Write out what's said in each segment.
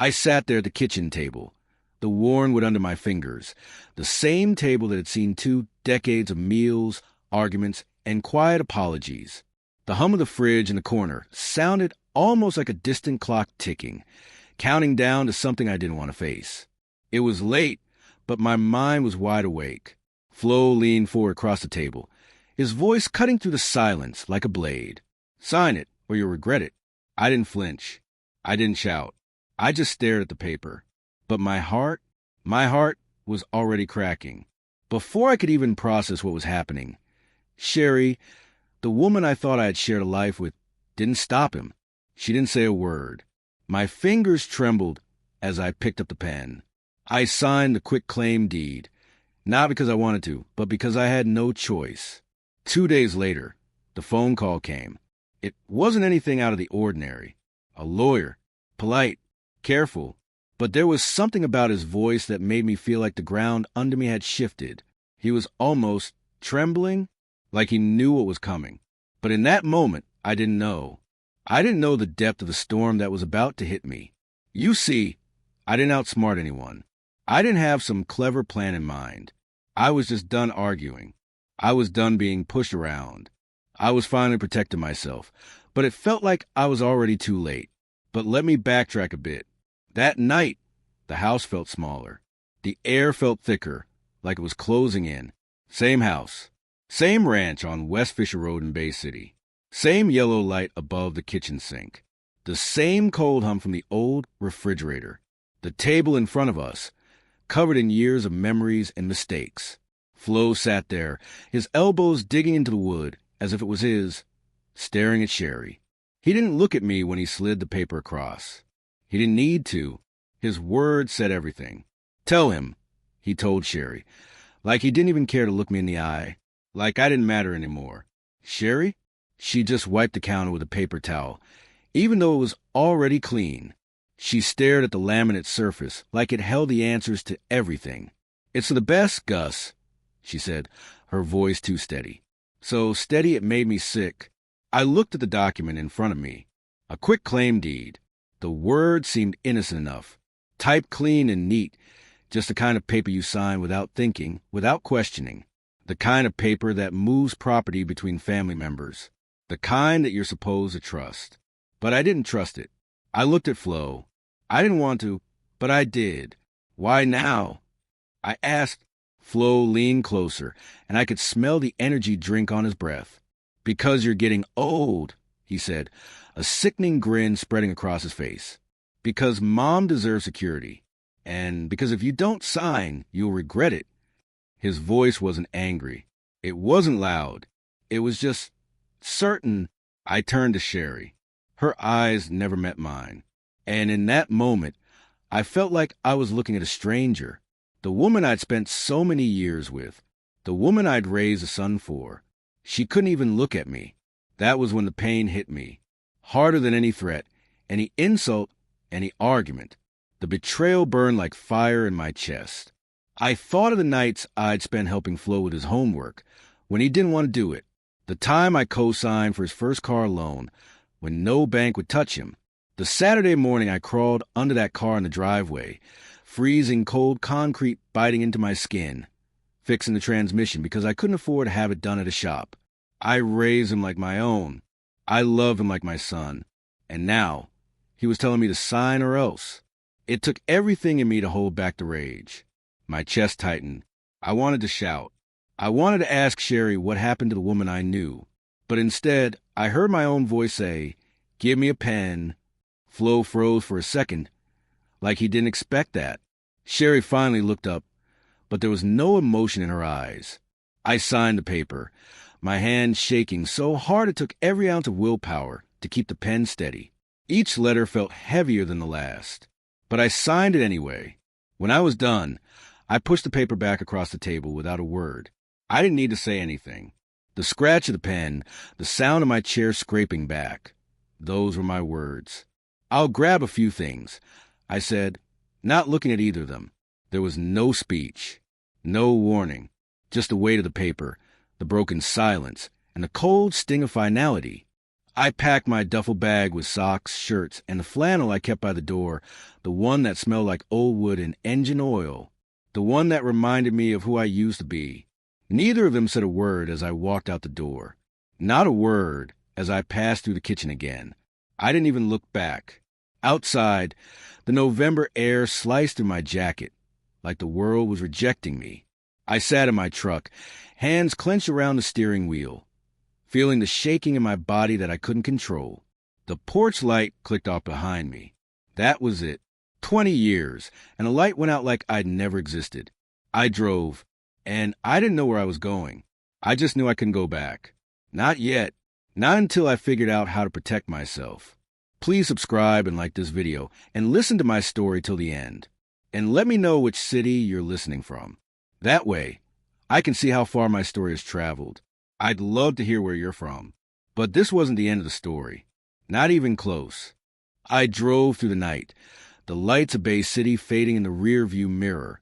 I sat there at the kitchen table, the worn wood under my fingers, the same table that had seen 2 decades of meals, arguments, and quiet apologies. The hum of the fridge in the corner sounded almost like a distant clock ticking, counting down to something I didn't want to face. It was late, but my mind was wide awake. Flo leaned forward across the table, his voice cutting through the silence like a blade. "Sign it, or you'll regret it." I didn't flinch. I didn't shout. I just stared at the paper. But my heart was already cracking. Before I could even process what was happening, Sherry, the woman I thought I had shared a life with, didn't stop him. She didn't say a word. My fingers trembled as I picked up the pen. I signed the quitclaim deed, not because I wanted to, but because I had no choice. 2 days later, the phone call came. It wasn't anything out of the ordinary. A lawyer, polite, careful, but there was something about his voice that made me feel like the ground under me had shifted. He was almost trembling, like he knew what was coming. But in that moment, I didn't know. I didn't know the depth of the storm that was about to hit me. You see, I didn't outsmart anyone. I didn't have some clever plan in mind. I was just done arguing. I was done being pushed around. I was finally protecting myself, but it felt like I was already too late. But let me backtrack a bit. That night, the house felt smaller. The air felt thicker, like it was closing in. Same house. Same ranch on West Fisher Road in Bay City. Same yellow light above the kitchen sink. The same cold hum from the old refrigerator. The table in front of us, covered in years of memories and mistakes. Flo sat there, his elbows digging into the wood, as if it was his, staring at Sherry. He didn't look at me when he slid the paper across. He didn't need to. His words said everything. "Tell him," he told Sherry, like he didn't even care to look me in the eye, like I didn't matter anymore. Sherry? She just wiped the counter with a paper towel, even though it was already clean. She stared at the laminate surface like it held the answers to everything. "It's for the best, Gus," she said, her voice too steady. So steady it made me sick. I looked at the document in front of me. A quitclaim deed. The word seemed innocent enough. Typed clean and neat. Just the kind of paper you sign without thinking, without questioning. The kind of paper that moves property between family members. The kind that you're supposed to trust. But I didn't trust it. I looked at Flo. I didn't want to, but I did. "Why now?" I asked. Flo leaned closer, and I could smell the energy drink on his breath. "Because you're getting old," he said, a sickening grin spreading across his face. "Because Mom deserves security. And because if you don't sign, you'll regret it." His voice wasn't angry. It wasn't loud. It was just certain. I turned to Sherry. Her eyes never met mine. And in that moment, I felt like I was looking at a stranger. The woman I'd spent so many years with. The woman I'd raised a son for. She couldn't even look at me. That was when the pain hit me. Harder than any threat, any insult, any argument. The betrayal burned like fire in my chest. I thought of the nights I'd spent helping Flo with his homework, when he didn't want to do it. The time I co-signed for his first car loan, when no bank would touch him. The Saturday morning I crawled under that car in the driveway, freezing cold concrete biting into my skin, fixing the transmission because I couldn't afford to have it done at a shop. I raised him like my own. I loved him like my son. And now, he was telling me to sign or else. It took everything in me to hold back the rage. My chest tightened. I wanted to shout. I wanted to ask Sherry what happened to the woman I knew. But instead, I heard my own voice say, "Give me a pen." Flo froze for a second, like he didn't expect that. Sherry finally looked up, but there was no emotion in her eyes. I signed the paper, my hand shaking so hard it took every ounce of willpower to keep the pen steady. Each letter felt heavier than the last, but I signed it anyway. When I was done, I pushed the paper back across the table without a word. I didn't need to say anything. The scratch of the pen, the sound of my chair scraping back, those were my words. "I'll grab a few things," I said, not looking at either of them. There was no speech, no warning, just the weight of the paper, the broken silence, and the cold sting of finality. I packed my duffel bag with socks, shirts, and the flannel I kept by the door, the one that smelled like old wood and engine oil, the one that reminded me of who I used to be. Neither of them said a word as I walked out the door. Not a word as I passed through the kitchen again. I didn't even look back. Outside, the November air sliced through my jacket, like the world was rejecting me. I sat in my truck, hands clenched around the steering wheel, feeling the shaking in my body that I couldn't control. The porch light clicked off behind me. That was it. 20 years, and the light went out like I'd never existed. I drove, and I didn't know where I was going. I just knew I couldn't go back. Not yet. Not until I figured out how to protect myself. Please subscribe and like this video, and listen to my story till the end. And let me know which city you're listening from. That way, I can see how far my story has traveled. I'd love to hear where you're from. But this wasn't the end of the story. Not even close. I drove through the night, the lights of Bay City fading in the rearview mirror,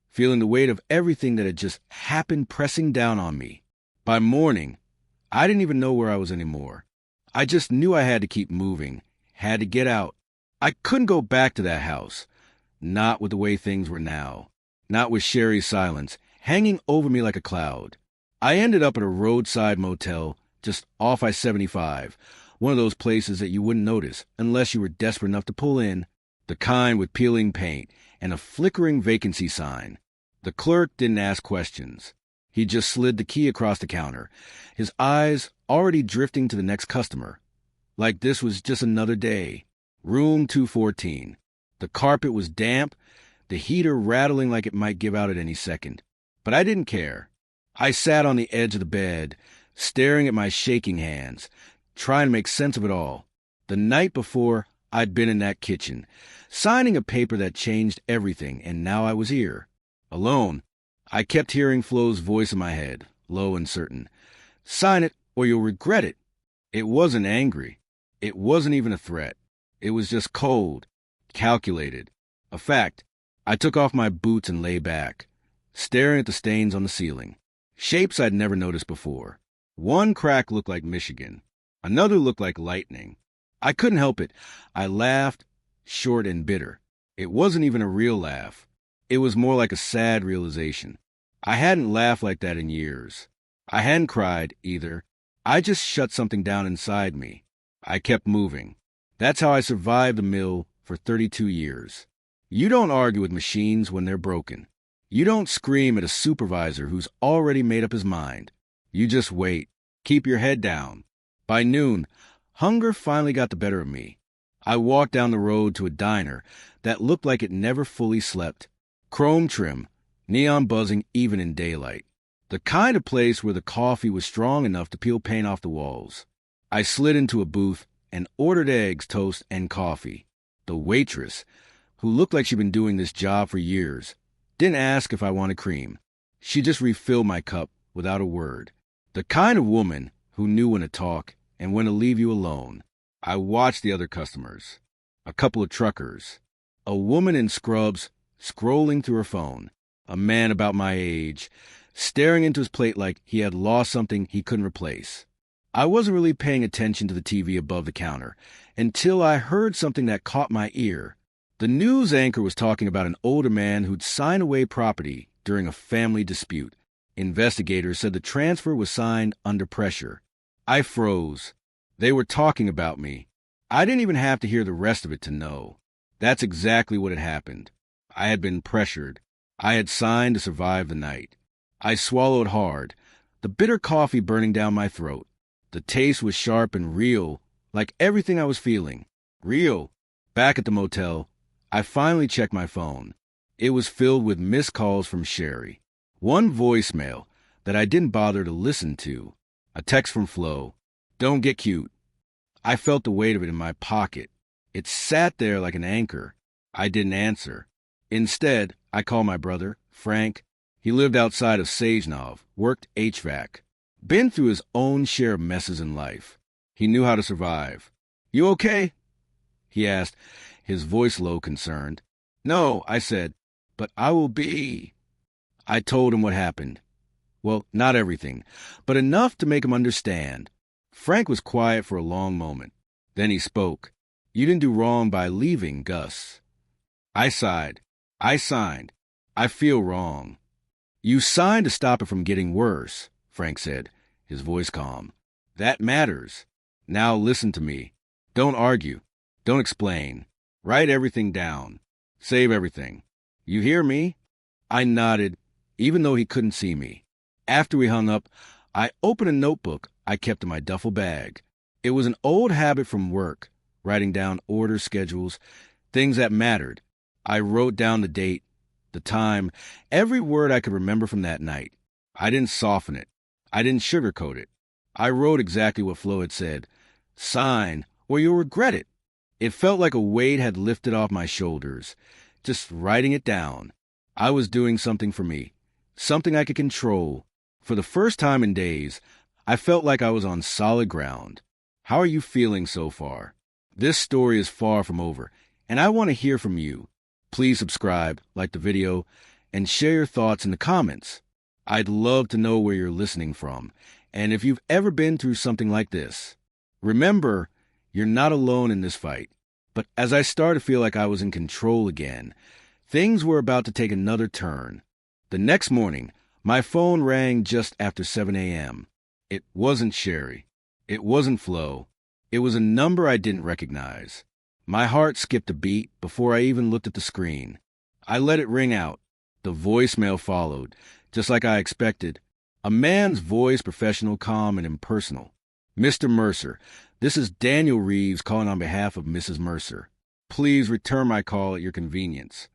feeling the weight of everything that had just happened pressing down on me. By morning, I didn't even know where I was anymore. I just knew I had to keep moving, had to get out. I couldn't go back to that house. Not with the way things were now. Not with Sherry's silence hanging over me like a cloud. I ended up at a roadside motel just off I-75, one of those places that you wouldn't notice unless you were desperate enough to pull in, the kind with peeling paint and a flickering vacancy sign. The clerk didn't ask questions. He just slid the key across the counter, his eyes already drifting to the next customer. Like this was just another day. Room 214. The carpet was damp, the heater rattling like it might give out at any second. But I didn't care. I sat on the edge of the bed, staring at my shaking hands, trying to make sense of it all. The night before, I'd been in that kitchen, signing a paper that changed everything, and now I was here. Alone. I kept hearing Flo's voice in my head, low and certain. Sign it, or you'll regret it. It wasn't angry. It wasn't even a threat. It was just cold, calculated. A fact. I took off my boots and lay back, staring at the stains on the ceiling. Shapes I'd never noticed before. One crack looked like Michigan. Another looked like lightning. I couldn't help it. I laughed, short and bitter. It wasn't even a real laugh. It was more like a sad realization. I hadn't laughed like that in years. I hadn't cried, either. I just shut something down inside me. I kept moving. That's how I survived the mill for 32 years. You don't argue with machines when they're broken. You don't scream at a supervisor who's already made up his mind. You just wait. Keep your head down. By noon, hunger finally got the better of me. I walked down the road to a diner that looked like it never fully slept. Chrome trim, neon buzzing even in daylight. The kind of place where the coffee was strong enough to peel paint off the walls. I slid into a booth and ordered eggs, toast, and coffee. The waitress, who looked like she'd been doing this job for years, didn't ask if I wanted cream. She just refilled my cup without a word. The kind of woman who knew when to talk and when to leave you alone. I watched the other customers. A couple of truckers. A woman in scrubs scrolling through her phone. A man about my age, staring into his plate like he had lost something he couldn't replace. I wasn't really paying attention to the TV above the counter until I heard something that caught my ear. The news anchor was talking about an older man who'd signed away property during a family dispute. Investigators said the transfer was signed under pressure. I froze. They were talking about me. I didn't even have to hear the rest of it to know. That's exactly what had happened. I had been pressured. I had signed to survive the night. I swallowed hard, the bitter coffee burning down my throat. The taste was sharp and real, like everything I was feeling. Real. Back at the motel, I finally checked my phone. It was filled with missed calls from Sherry. One voicemail that I didn't bother to listen to. A text from Flo. Don't get cute. I felt the weight of it in my pocket. It sat there like an anchor. I didn't answer. Instead, I called my brother, Frank. He lived outside of Sagenov, worked HVAC. Been through his own share of messes in life. He knew how to survive. You okay? He asked, his voice low, concerned. No, I said, but I will be. I told him what happened. Well, not everything, but enough to make him understand. Frank was quiet for a long moment. Then he spoke. You didn't do wrong by leaving, Gus. I sighed. I signed. I feel wrong. You signed to stop it from getting worse, Frank said, his voice calm. That matters. Now listen to me. Don't argue. Don't explain. Write everything down. Save everything. You hear me? I nodded, even though he couldn't see me. After we hung up, I opened a notebook I kept in my duffel bag. It was an old habit from work, writing down order schedules, things that mattered. I wrote down the date, the time, every word I could remember from that night. I didn't soften it. I didn't sugarcoat it. I wrote exactly what Flo had said. Sign, or you'll regret it. It felt like a weight had lifted off my shoulders. Just writing it down. I was doing something for me, something I could control. For the first time in days, I felt like I was on solid ground. How are you feeling so far? This story is far from over, and I want to hear from you. Please subscribe, like the video, and share your thoughts in the comments. I'd love to know where you're listening from, and if you've ever been through something like this. Remember, you're not alone in this fight. But as I started to feel like I was in control again, things were about to take another turn. The next morning, my phone rang just after 7 a.m. It wasn't Sherry. It wasn't Flo. It was a number I didn't recognize. My heart skipped a beat before I even looked at the screen. I let it ring out. The voicemail followed, just like I expected. A man's voice, professional, calm, and impersonal. Mr. Mercer, this is Daniel Reeves calling on behalf of Mrs. Mercer. Please return my call at your convenience.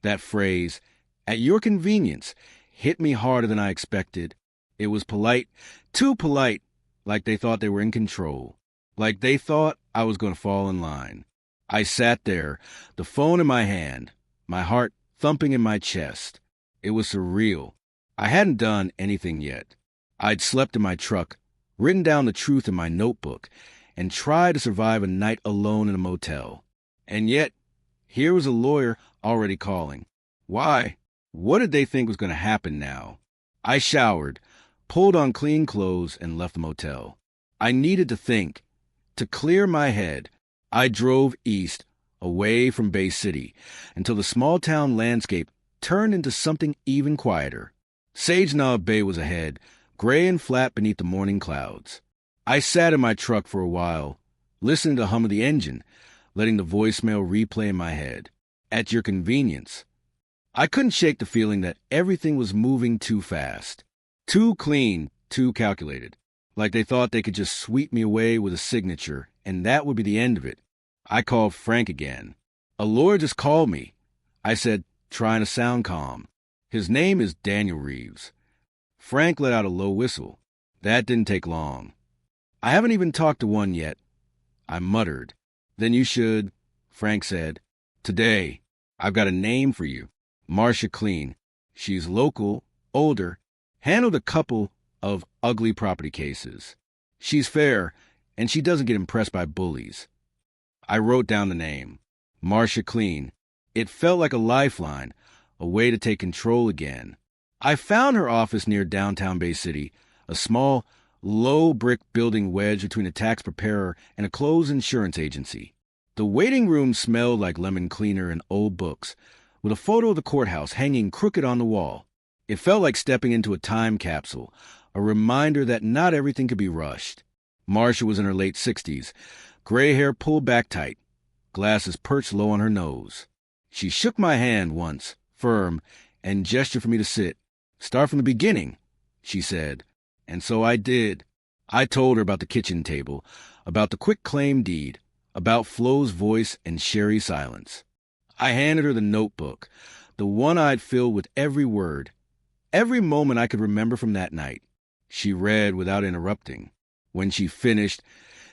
That phrase, at your convenience, hit me harder than I expected. It was polite, too polite, like they thought they were in control, like they thought I was going to fall in line. I sat there, the phone in my hand, my heart thumping in my chest. It was surreal. I hadn't done anything yet. I'd slept in my truck, written down the truth in my notebook, and tried to survive a night alone in a motel. And yet, here was a lawyer already calling. Why? What did they think was going to happen now? I showered, pulled on clean clothes, and left the motel. I needed to think. To clear my head, I drove east, away from Bay City, until the small-town landscape turned into something even quieter. Sage Knob Bay was ahead, gray and flat beneath the morning clouds. I sat in my truck for a while, listening to the hum of the engine, letting the voicemail replay in my head. At your convenience. I couldn't shake the feeling that everything was moving too fast. Too clean, too calculated. Like they thought they could just sweep me away with a signature, and that would be the end of it. I called Frank again. A lawyer just called me. I said, trying to sound calm. His name is Daniel Reeves. Frank let out a low whistle. That didn't take long. I haven't even talked to one yet. I muttered. Then you should, Frank said. Today, I've got a name for you. Marcia Clean. She's local, older, handled a couple of ugly property cases. She's fair, and she doesn't get impressed by bullies. I wrote down the name. Marcia Clean. It felt like a lifeline, a way to take control again. I found her office near downtown Bay City, a small, low brick building wedged between a tax preparer and a closed insurance agency. The waiting room smelled like lemon cleaner and old books, with a photo of the courthouse hanging crooked on the wall. It felt like stepping into a time capsule, a reminder that not everything could be rushed. Marcia was in her late 60s, gray hair pulled back tight, glasses perched low on her nose. She shook my hand once, firm, and gestured for me to sit. Start from the beginning, she said. And so I did. I told her about the kitchen table, about the quick claim deed, about Flo's voice and Sherry's silence. I handed her the notebook, the one I'd filled with every word, every moment I could remember from that night. She read without interrupting. When she finished,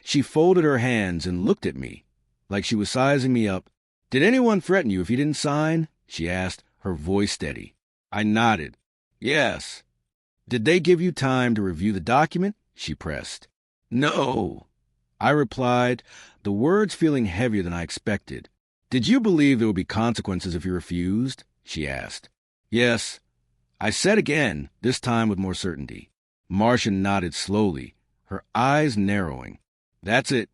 she folded her hands and looked at me, like she was sizing me up. Did anyone threaten you if you didn't sign? She asked, her voice steady. I nodded. Yes. Did they give you time to review the document? She pressed. No. I replied, the words feeling heavier than I expected. Did you believe there would be consequences if you refused? She asked. Yes. I said again, this time with more certainty. Marcia nodded slowly, her eyes narrowing. "That's it,"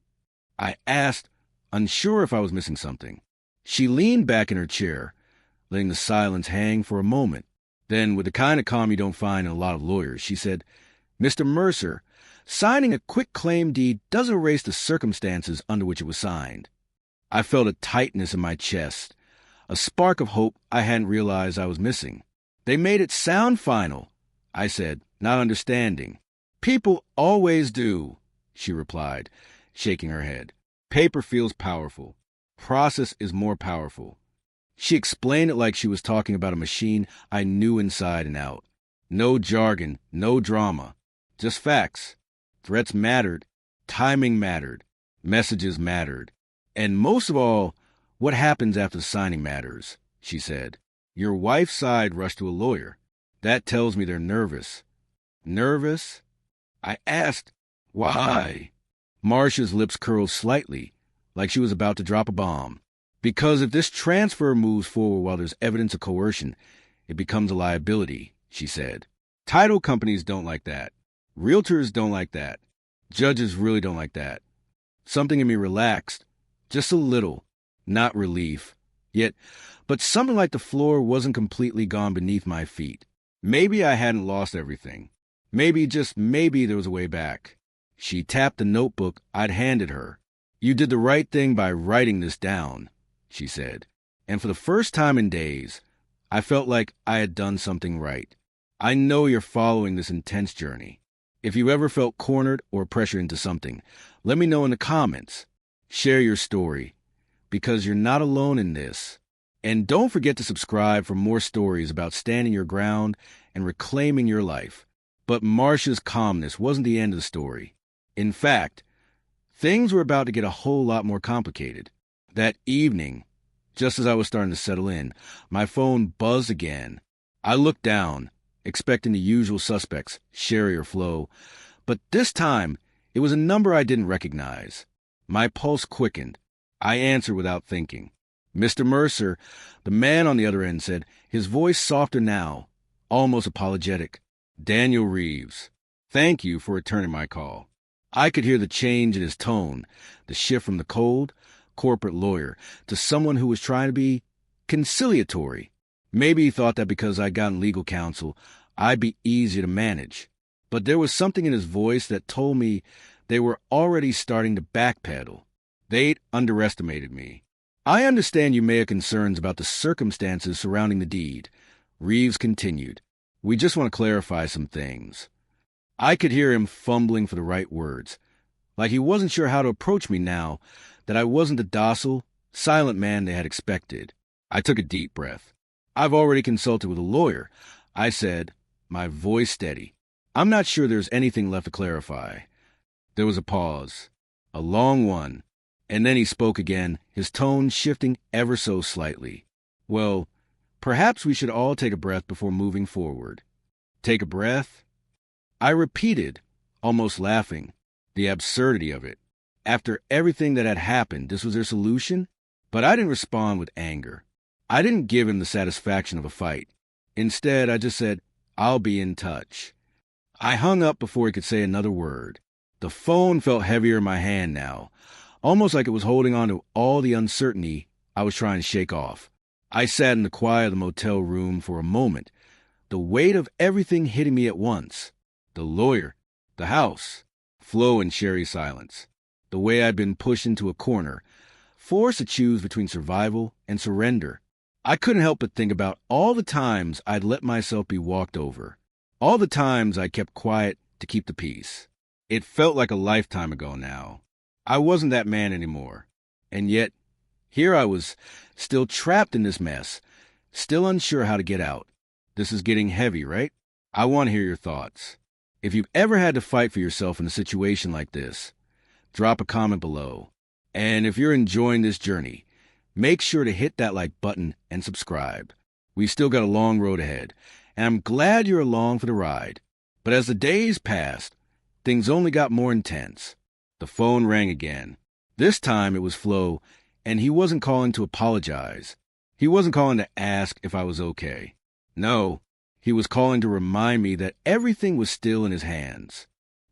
I asked, unsure if I was missing something. She leaned back in her chair, letting the silence hang for a moment. Then, with the kind of calm you don't find in a lot of lawyers, she said, "Mr. Mercer, signing a quitclaim deed doesn't erase the circumstances under which it was signed." I felt a tightness in my chest, a spark of hope I hadn't realized I was missing. "They made it sound final," I said, not understanding. "People always do," she replied, shaking her head. "Paper feels powerful. Process is more powerful." She explained it like she was talking about a machine I knew inside and out. No jargon, no drama, just facts. Threats mattered, timing mattered, messages mattered. And most of all, what happens after signing matters, she said. Your wife's side rushed to a lawyer. That tells me they're nervous. Nervous? I asked, "Why?" Marcia's lips curled slightly, like she was about to drop a bomb. "Because if this transfer moves forward while there's evidence of coercion, it becomes a liability," she said. "Title companies don't like that. Realtors don't like that. Judges really don't like that." Something in me relaxed, just a little, not relief. But something like the floor wasn't completely gone beneath my feet. Maybe I hadn't lost everything. Maybe, just maybe, there was a way back. She tapped the notebook I'd handed her. "You did the right thing by writing this down," she said. And for the first time in days, I felt like I had done something right. I know you're following this intense journey. If you ever felt cornered or pressured into something, let me know in the comments. Share your story, because you're not alone in this. And don't forget to subscribe for more stories about standing your ground and reclaiming your life. But Marcia's calmness wasn't the end of the story. In fact, things were about to get a whole lot more complicated. That evening, just as I was starting to settle in, my phone buzzed again. I looked down, expecting the usual suspects, Sherry or Flo, but this time it was a number I didn't recognize. My pulse quickened. I answered without thinking. "Mr. Mercer," the man on the other end said, his voice softer now, almost apologetic. "Daniel Reeves. Thank you for returning my call." I could hear the change in his tone, the shift from the cold, corporate lawyer to someone who was trying to be conciliatory. Maybe he thought that because I'd gotten legal counsel, I'd be easier to manage. But there was something in his voice that told me they were already starting to backpedal. They'd underestimated me. "I understand you may have concerns about the circumstances surrounding the deed," Reeves continued. "We just want to clarify some things." I could hear him fumbling for the right words, like he wasn't sure how to approach me now that I wasn't the docile, silent man they had expected. I took a deep breath. "I've already consulted with a lawyer," I said, my voice steady. "I'm not sure there's anything left to clarify." There was a pause, a long one, and then he spoke again, his tone shifting ever so slightly. "Well, perhaps we should all take a breath before moving forward." Take a breath? I repeated, almost laughing, the absurdity of it. After everything that had happened, this was their solution? But I didn't respond with anger. I didn't give him the satisfaction of a fight. Instead, I just said, "I'll be in touch." I hung up before he could say another word. The phone felt heavier in my hand now, almost like it was holding on to all the uncertainty I was trying to shake off. I sat in the quiet of the motel room for a moment, the weight of everything hitting me at once. The lawyer, the house, Flo and Sherry's silence, the way I'd been pushed into a corner, forced to choose between survival and surrender. I couldn't help but think about all the times I'd let myself be walked over, all the times I kept quiet to keep the peace. It felt like a lifetime ago now. I wasn't that man anymore. And yet, here I was, still trapped in this mess, still unsure how to get out. This is getting heavy, right? I want to hear your thoughts. If you've ever had to fight for yourself in a situation like this, drop a comment below. And if you're enjoying this journey, make sure to hit that like button and subscribe. We've still got a long road ahead, and I'm glad you're along for the ride. But as the days passed, things only got more intense. The phone rang again. This time it was Flo, and he wasn't calling to apologize. He wasn't calling to ask if I was okay. No, he was calling to remind me that everything was still in his hands.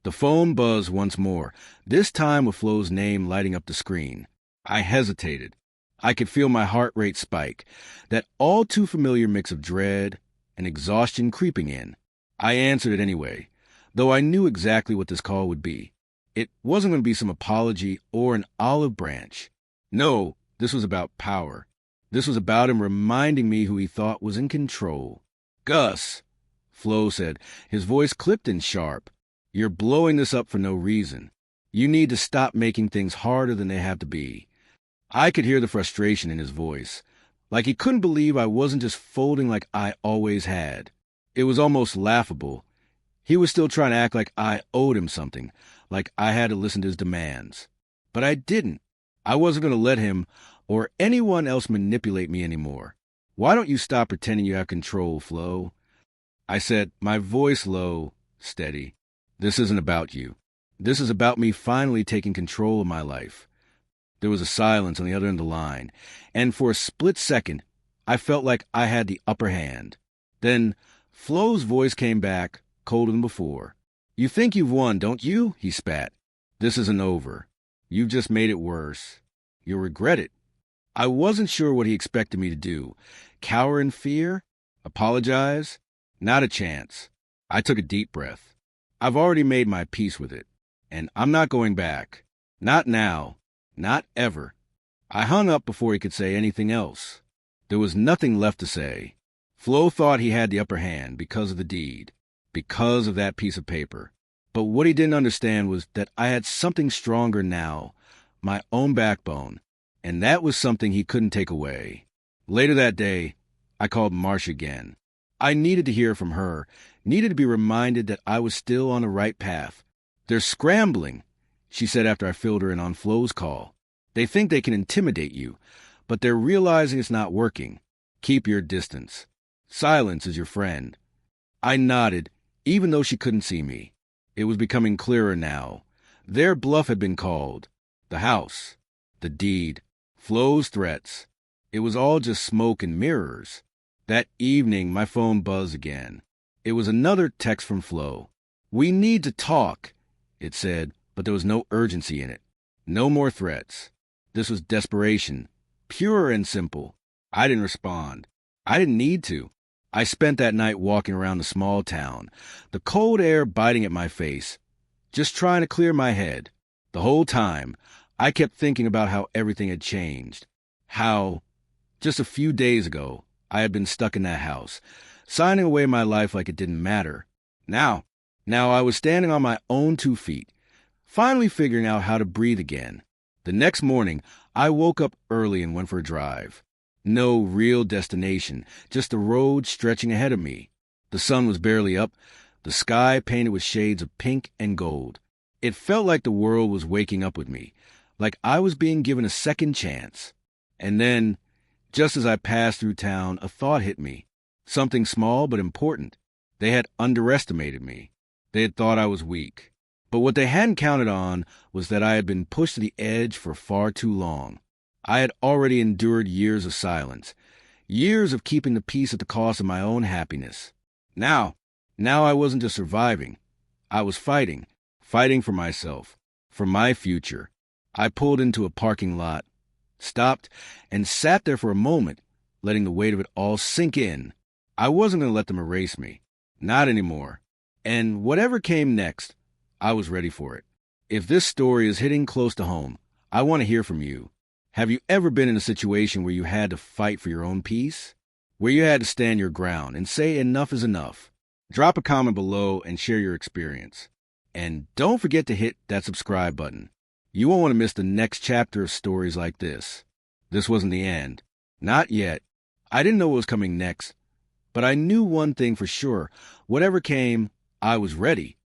The phone buzzed once more, this time with Flo's name lighting up the screen. I hesitated. I could feel my heart rate spike, that all too familiar mix of dread and exhaustion creeping in. I answered it anyway, though I knew exactly what this call would be. It wasn't going to be some apology or an olive branch. No, this was about power. This was about him reminding me who he thought was in control. "Gus," Flo said, his voice clipped and sharp, "you're blowing this up for no reason. You need to stop making things harder than they have to be." I could hear the frustration in his voice, like he couldn't believe I wasn't just folding like I always had. It was almost laughable. He was still trying to act like I owed him something, like I had to listen to his demands. But I didn't. I wasn't going to let him or anyone else manipulate me anymore. "Why don't you stop pretending you have control, Flo?" I said, my voice low, steady. "This isn't about you. This is about me finally taking control of my life." There was a silence on the other end of the line, and for a split second, I felt like I had the upper hand. Then Flo's voice came back, colder than before. "You think you've won, don't you?" he spat. "This isn't over. You've just made it worse. You'll regret it." I wasn't sure what he expected me to do. Cower in fear? Apologize? Not a chance. I took a deep breath. I've already made my peace with it, and I'm not going back. Not now. Not ever. I hung up before he could say anything else. There was nothing left to say. Flo thought he had the upper hand because of the deed, because of that piece of paper. But what he didn't understand was that I had something stronger now, my own backbone, and that was something he couldn't take away. Later that day, I called Marsh again. I needed to hear from her, needed to be reminded that I was still on the right path. "They're scrambling," she said after I filled her in on Flo's call. "They think they can intimidate you, but they're realizing it's not working. Keep your distance. Silence is your friend." I nodded, even though she couldn't see me. It was becoming clearer now. Their bluff had been called. The house. The deed. Flo's threats. It was all just smoke and mirrors. That evening, my phone buzzed again. It was another text from Flo. "We need to talk," it said, but there was no urgency in it. No more threats. This was desperation, pure and simple. I didn't respond. I didn't need to. I spent that night walking around the small town, the cold air biting at my face, just trying to clear my head. The whole time, I kept thinking about how everything had changed. How, just a few days ago, I had been stuck in that house, signing away my life like it didn't matter. Now I was standing on my own 2 feet, finally figuring out how to breathe again. The next morning, I woke up early and went for a drive. No real destination, just the road stretching ahead of me. The sun was barely up, the sky painted with shades of pink and gold. It felt like the world was waking up with me, like I was being given a second chance. And then, just as I passed through town, a thought hit me. Something small but important. They had underestimated me. They had thought I was weak. But what they hadn't counted on was that I had been pushed to the edge for far too long. I had already endured years of silence, years of keeping the peace at the cost of my own happiness. Now I wasn't just surviving. I was fighting for myself, for my future. I pulled into a parking lot, stopped, and sat there for a moment, letting the weight of it all sink in. I wasn't going to let them erase me. Not anymore. And whatever came next, I was ready for it. If this story is hitting close to home, I want to hear from you. Have you ever been in a situation where you had to fight for your own peace? Where you had to stand your ground and say enough is enough? Drop a comment below and share your experience. And don't forget to hit that subscribe button. You won't want to miss the next chapter of stories like this. This wasn't the end. Not yet. I didn't know what was coming next. But I knew one thing for sure. Whatever came, I was ready.